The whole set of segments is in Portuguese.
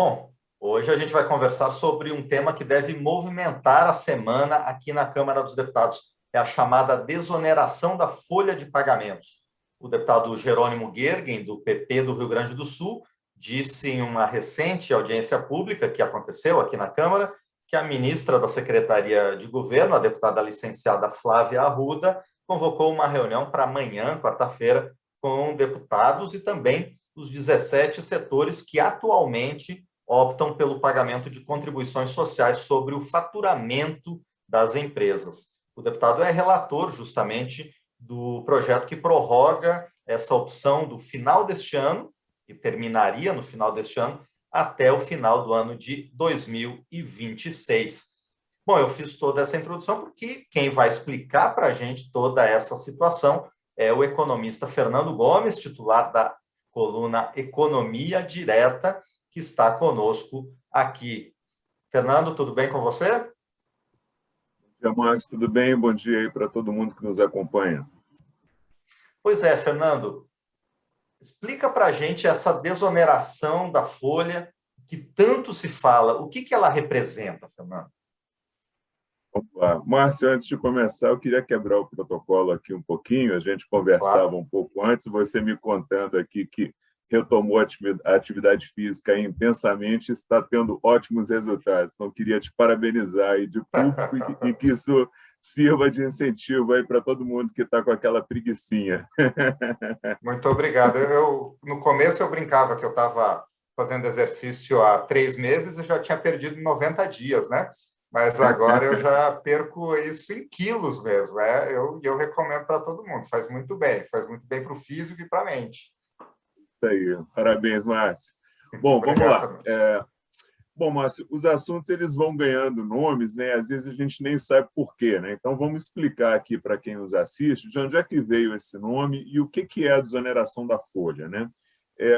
Bom, hoje a gente vai conversar sobre um tema que deve movimentar a semana aqui na Câmara dos Deputados. É a chamada desoneração da folha de pagamentos. O deputado Jerônimo Gergen, do PP do Rio Grande do Sul, disse em uma recente audiência pública que aconteceu aqui na Câmara que a ministra da Secretaria de Governo, a deputada licenciada Flávia Arruda, convocou uma reunião para amanhã, quarta-feira, com deputados e também os 17 setores que atualmente optam pelo pagamento de contribuições sociais sobre o faturamento das empresas. O deputado é relator, justamente, do projeto que prorroga essa opção do final deste ano, que terminaria no final deste ano, até o final do ano de 2026. Bom, eu fiz toda essa introdução porque quem vai explicar para a gente toda essa situação é o economista Fernando Gomes, titular da coluna Economia Direta, que está conosco aqui. Fernando, tudo bem com você? Bom dia, Márcio, tudo bem? Bom dia aí para todo mundo que nos acompanha. Pois é, Fernando, explica para a gente essa desoneração da folha que tanto se fala. O que ela representa, Fernando? Vamos lá. Márcio, antes de começar, eu queria quebrar o protocolo aqui um pouquinho. A gente conversava um pouco antes, você me contando aqui que retomou a atividade física intensamente e está tendo ótimos resultados. Então, queria te parabenizar aí de público e que isso sirva de incentivo aí para todo mundo que está com aquela preguicinha. Muito obrigado. No começo eu brincava que eu estava fazendo exercício há 3 meses e já tinha perdido 90 dias, né? Mas agora eu já perco isso em quilos mesmo. Eu recomendo para todo mundo. Faz muito bem para o físico e para a mente. Isso aí. Parabéns, Márcio. Bom, Obrigado, vamos lá. Bom, Márcio, os assuntos eles vão ganhando nomes, né? Às vezes a gente nem sabe por quê, né? Então vamos explicar aqui para quem nos assiste de onde é que veio esse nome e o que é a desoneração da folha, né?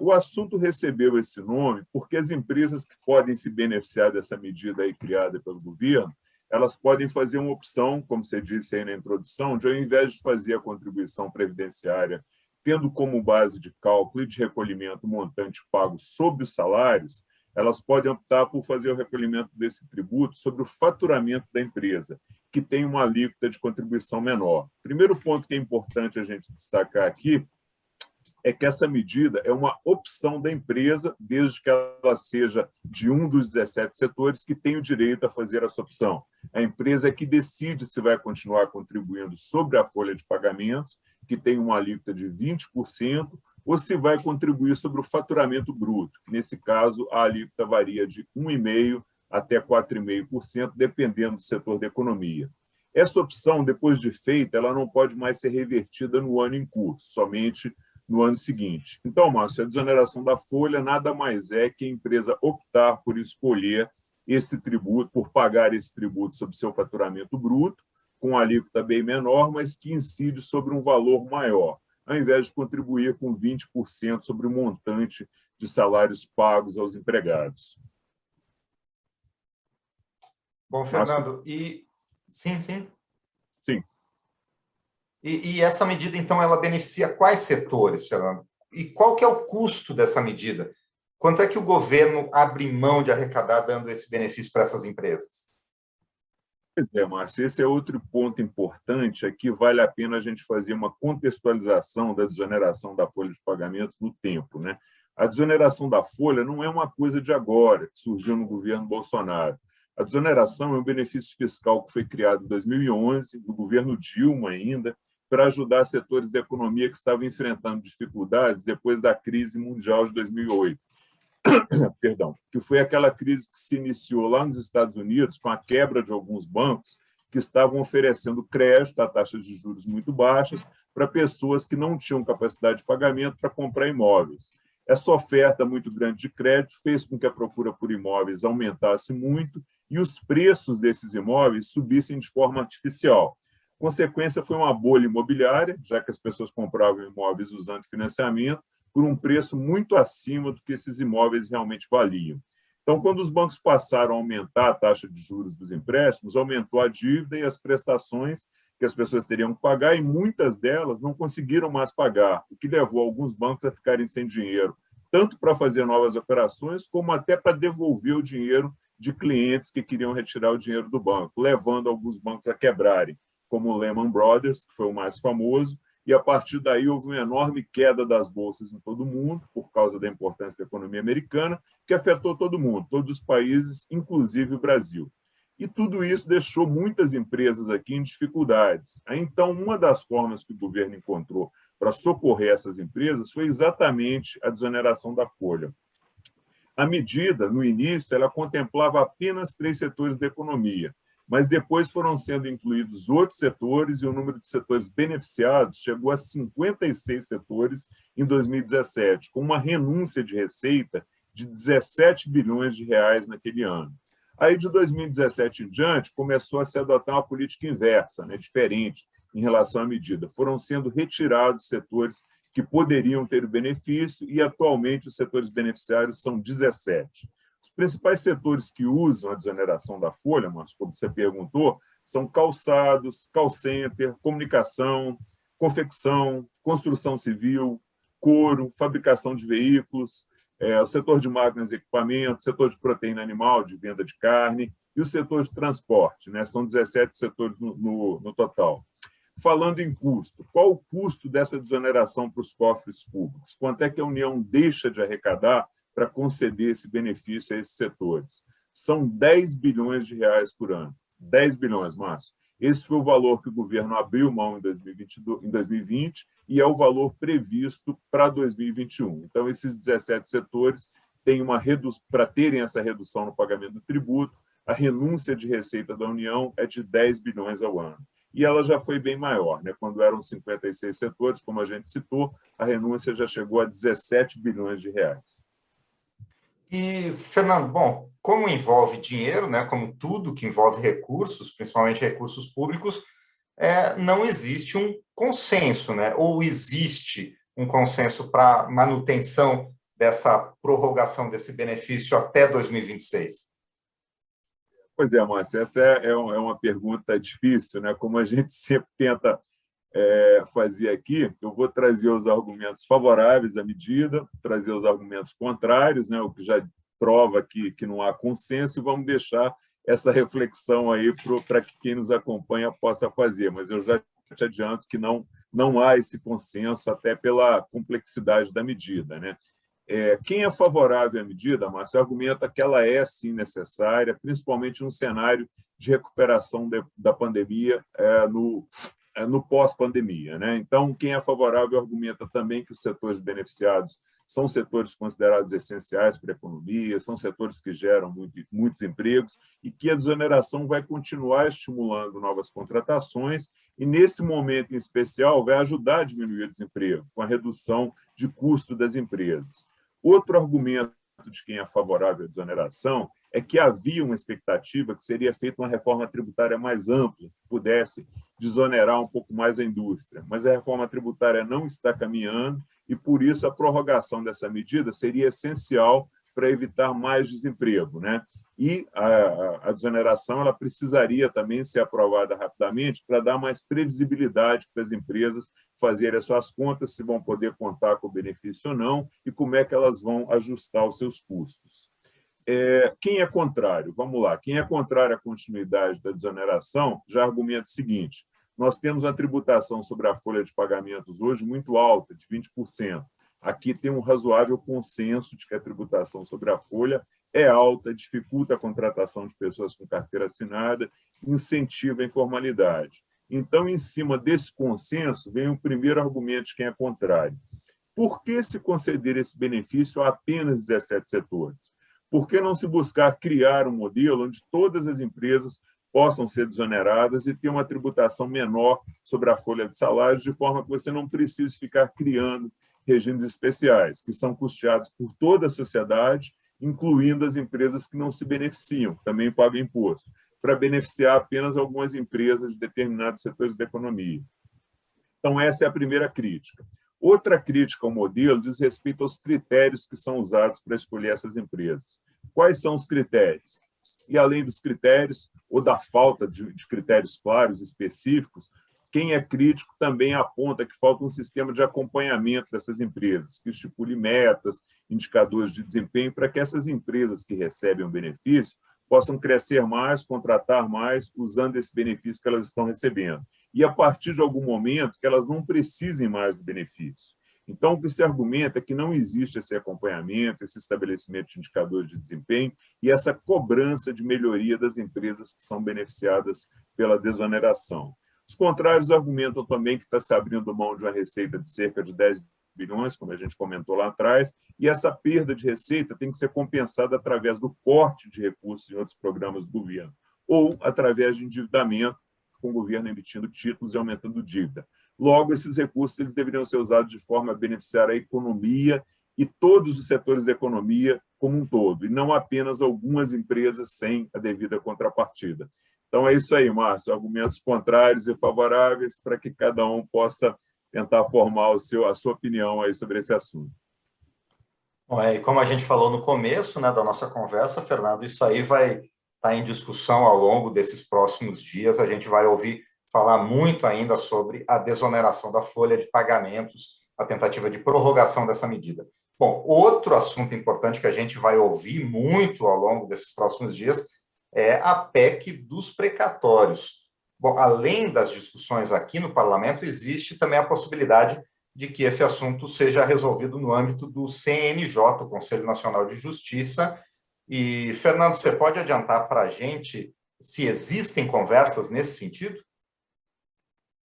O assunto recebeu esse nome porque as empresas que podem se beneficiar dessa medida aí criada pelo governo, elas podem fazer uma opção, como você disse aí na introdução, de ao invés de fazer a contribuição previdenciária tendo como base de cálculo e de recolhimento o montante pago sobre os salários, elas podem optar por fazer o recolhimento desse tributo sobre o faturamento da empresa, que tem uma alíquota de contribuição menor. Primeiro ponto que é importante a gente destacar aqui é que essa medida é uma opção da empresa, desde que ela seja de um dos 17 setores que tem o direito a fazer essa opção. A empresa é que decide se vai continuar contribuindo sobre a folha de pagamentos, que tem uma alíquota de 20%, ou se vai contribuir sobre o faturamento bruto, que nesse caso a alíquota varia de 1,5% até 4,5%, dependendo do setor da economia. Essa opção, depois de feita, ela não pode mais ser revertida no ano em curso, somente no ano seguinte. Então, Márcio, a desoneração da folha nada mais é que a empresa optar por escolher esse tributo, por pagar esse tributo sobre seu faturamento bruto, com alíquota bem menor, mas que incide sobre um valor maior, ao invés de contribuir com 20% sobre o montante de salários pagos aos empregados. Bom, Fernando, Sim. Sim. E essa medida, então, ela beneficia quais setores, Fernando? E qual que é o custo dessa medida? Quanto é que o governo abre mão de arrecadar dando esse benefício para essas empresas? Pois é, Márcio, esse é outro ponto importante. Aqui vale a pena a gente fazer uma contextualização da desoneração da folha de pagamentos no tempo, né? A desoneração da folha não é uma coisa de agora, que surgiu no governo Bolsonaro. A desoneração é um benefício fiscal que foi criado em 2011, no governo Dilma ainda, para ajudar setores da economia que estavam enfrentando dificuldades depois da crise mundial de 2008. Perdão, que foi aquela crise que se iniciou lá nos Estados Unidos com a quebra de alguns bancos que estavam oferecendo crédito a taxas de juros muito baixas para pessoas que não tinham capacidade de pagamento para comprar imóveis. Essa oferta muito grande de crédito fez com que a procura por imóveis aumentasse muito e os preços desses imóveis subissem de forma artificial. Consequência foi uma bolha imobiliária, já que as pessoas compravam imóveis usando financiamento, por um preço muito acima do que esses imóveis realmente valiam. Então, quando os bancos passaram a aumentar a taxa de juros dos empréstimos, aumentou a dívida e as prestações que as pessoas teriam que pagar, e muitas delas não conseguiram mais pagar, o que levou alguns bancos a ficarem sem dinheiro tanto para fazer novas operações, como até para devolver o dinheiro de clientes que queriam retirar o dinheiro do banco, levando alguns bancos a quebrarem, como o Lehman Brothers, que foi o mais famoso, e a partir daí houve uma enorme queda das bolsas em todo o mundo, por causa da importância da economia americana, que afetou todo mundo, todos os países, inclusive o Brasil. E tudo isso deixou muitas empresas aqui em dificuldades. Então, uma das formas que o governo encontrou para socorrer essas empresas foi exatamente a desoneração da folha. A medida, no início, ela contemplava apenas 3 setores da economia, mas depois foram sendo incluídos outros setores e o número de setores beneficiados chegou a 56 setores em 2017, com uma renúncia de receita de 17 bilhões de reais naquele ano. Aí, de 2017 em diante, começou a se adotar uma política inversa, diferente em relação à medida. Foram sendo retirados setores que poderiam ter o benefício e, atualmente, os setores beneficiários são 17. Os principais setores que usam a desoneração da folha, mas como você perguntou, são calçados, call center, comunicação, confecção, construção civil, couro, fabricação de veículos, o setor de máquinas e equipamentos, setor de proteína animal, de venda de carne, e o setor de transporte. São 17 setores no total. Falando em custo, qual o custo dessa desoneração para os cofres públicos? Quanto é que a União deixa de arrecadar para conceder esse benefício a esses setores? São 10 bilhões de reais por ano. 10 bilhões, Márcio. Esse foi o valor que o governo abriu mão em 2020 e é o valor previsto para 2021. Então, esses 17 setores têm para terem essa redução no pagamento do tributo, a renúncia de receita da União é de 10 bilhões ao ano. E ela já foi bem maior. Quando eram 56 setores, como a gente citou, a renúncia já chegou a 17 bilhões de reais. E, Fernando, bom, como envolve dinheiro, como tudo que envolve recursos, principalmente recursos públicos, não existe um consenso, ou existe um consenso para manutenção dessa prorrogação desse benefício até 2026? Pois é, Márcio, essa é uma pergunta difícil, como a gente sempre tenta fazer aqui. Eu vou trazer os argumentos favoráveis à medida, trazer os argumentos contrários, o que já prova que não há consenso, e vamos deixar essa reflexão aí para que quem nos acompanha possa fazer. Mas eu já te adianto que não há esse consenso, até pela complexidade da medida. Quem é favorável à medida, Márcio, argumenta que ela é, sim, necessária, principalmente num cenário de recuperação da pandemia no pós-pandemia. Então, quem é favorável argumenta também que os setores beneficiados são setores considerados essenciais para a economia, são setores que geram muitos empregos e que a desoneração vai continuar estimulando novas contratações e, nesse momento em especial, vai ajudar a diminuir o desemprego, com a redução de custo das empresas. Outro argumento de quem é favorável à desoneração é que havia uma expectativa que seria feita uma reforma tributária mais ampla, que pudesse desonerar um pouco mais a indústria. Mas a reforma tributária não está caminhando e, por isso, a prorrogação dessa medida seria essencial para evitar mais desemprego. E a desoneração ela precisaria também ser aprovada rapidamente para dar mais previsibilidade para as empresas fazerem as suas contas, se vão poder contar com o benefício ou não e como é que elas vão ajustar os seus custos. Quem é contrário? Vamos lá. Quem é contrário à continuidade da desoneração já argumenta o seguinte: nós temos uma tributação sobre a folha de pagamentos hoje muito alta, de 20%. Aqui tem um razoável consenso de que a tributação sobre a folha é alta, dificulta a contratação de pessoas com carteira assinada, incentiva a informalidade. Então, em cima desse consenso, vem o primeiro argumento de quem é contrário. Por que se conceder esse benefício a apenas 17 setores? Por que não se buscar criar um modelo onde todas as empresas possam ser desoneradas e ter uma tributação menor sobre a folha de salários, de forma que você não precise ficar criando regimes especiais, que são custeados por toda a sociedade, incluindo as empresas que não se beneficiam, que também pagam imposto, para beneficiar apenas algumas empresas de determinados setores da economia. Então, essa é a primeira crítica. Outra crítica ao modelo diz respeito aos critérios que são usados para escolher essas empresas. Quais são os critérios? E, além dos critérios, ou da falta de critérios claros, específicos, Quem é crítico também aponta que falta um sistema de acompanhamento dessas empresas, que estipule metas, indicadores de desempenho, para que essas empresas que recebem o benefício possam crescer mais, contratar mais, usando esse benefício que elas estão recebendo. E, a partir de algum momento, que elas não precisem mais do benefício. Então, o que se argumenta é que não existe esse acompanhamento, esse estabelecimento de indicadores de desempenho e essa cobrança de melhoria das empresas que são beneficiadas pela desoneração. Os contrários argumentam também que está se abrindo mão de uma receita de cerca de 10 bilhões, como a gente comentou lá atrás, e essa perda de receita tem que ser compensada através do corte de recursos em outros programas do governo, ou através de endividamento, com o governo emitindo títulos e aumentando dívida. Logo, esses recursos eles deveriam ser usados de forma a beneficiar a economia e todos os setores da economia como um todo, e não apenas algumas empresas sem a devida contrapartida. Então, é isso aí, Márcio, argumentos contrários e favoráveis para que cada um possa tentar formar a sua opinião aí sobre esse assunto. Bom, e como a gente falou no começo, né, da nossa conversa, Fernando, isso aí vai estar em discussão ao longo desses próximos dias. A gente vai ouvir falar muito ainda sobre a desoneração da folha de pagamentos, a tentativa de prorrogação dessa medida. Bom, outro assunto importante que a gente vai ouvir muito ao longo desses próximos dias é a PEC dos precatórios. Bom, além das discussões aqui no parlamento, existe também a possibilidade de que esse assunto seja resolvido no âmbito do CNJ, o Conselho Nacional de Justiça. E, Fernando, você pode adiantar para a gente se existem conversas nesse sentido?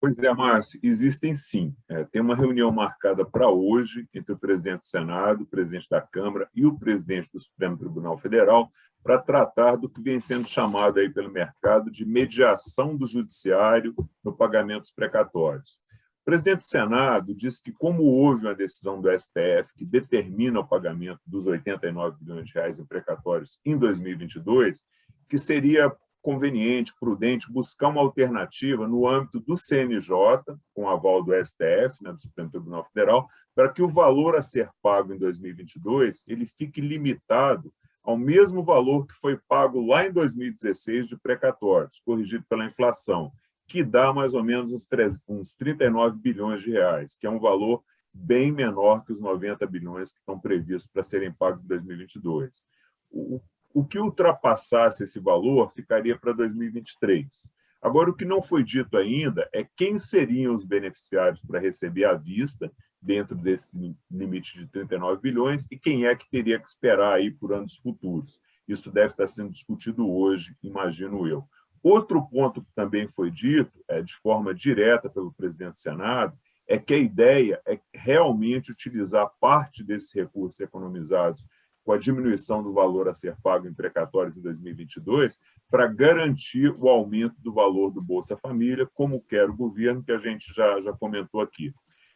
Pois é, Márcio, existem sim. Tem uma reunião marcada para hoje entre o presidente do Senado, o presidente da Câmara e o presidente do Supremo Tribunal Federal para tratar do que vem sendo chamado aí pelo mercado de mediação do judiciário no pagamento dos precatórios. O presidente do Senado disse que, como houve uma decisão do STF que determina o pagamento dos 89 bilhões de reais em precatórios em 2022, que seria conveniente, prudente, buscar uma alternativa no âmbito do CNJ, com aval do STF, né, do Supremo Tribunal Federal, para que o valor a ser pago em 2022 ele fique limitado ao mesmo valor que foi pago lá em 2016 de precatórios, corrigido pela inflação, que dá mais ou menos uns 39 bilhões de reais, que é um valor bem menor que os 90 bilhões que estão previstos para serem pagos em 2022. O que ultrapassasse esse valor ficaria para 2023. Agora, o que não foi dito ainda é quem seriam os beneficiários para receber à vista, dentro desse limite de 39 bilhões, e quem é que teria que esperar aí por anos futuros. Isso deve estar sendo discutido hoje, imagino eu. Outro ponto que também foi dito, de forma direta pelo presidente do Senado, é que a ideia é realmente utilizar parte desses recursos economizados com a diminuição do valor a ser pago em precatórios em 2022, para garantir o aumento do valor do Bolsa Família, como quer o governo, que a gente já comentou aqui.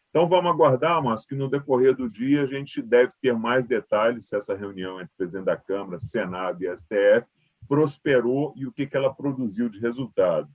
Então, vamos aguardar, mas que no decorrer do dia a gente deve ter mais detalhes se essa reunião entre o presidente da Câmara, Senado e STF prosperou e o que ela produziu de resultado.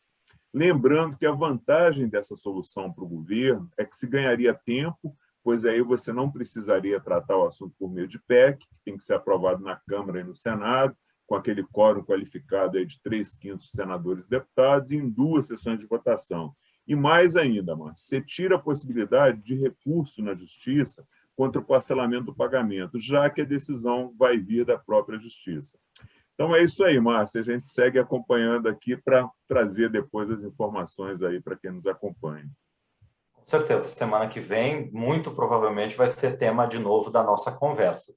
Lembrando que a vantagem dessa solução para o governo é que se ganharia tempo, pois aí você não precisaria tratar o assunto por meio de PEC, que tem que ser aprovado na Câmara e no Senado, com aquele quórum qualificado aí de 3/5 senadores e deputados, e em 2 sessões de votação. E mais ainda, Márcio, você tira a possibilidade de recurso na Justiça contra o parcelamento do pagamento, já que a decisão vai vir da própria Justiça. Então é isso aí, Márcio. A gente segue acompanhando aqui para trazer depois as informações aí para quem nos acompanha. Com certeza, semana que vem, muito provavelmente vai ser tema de novo da nossa conversa.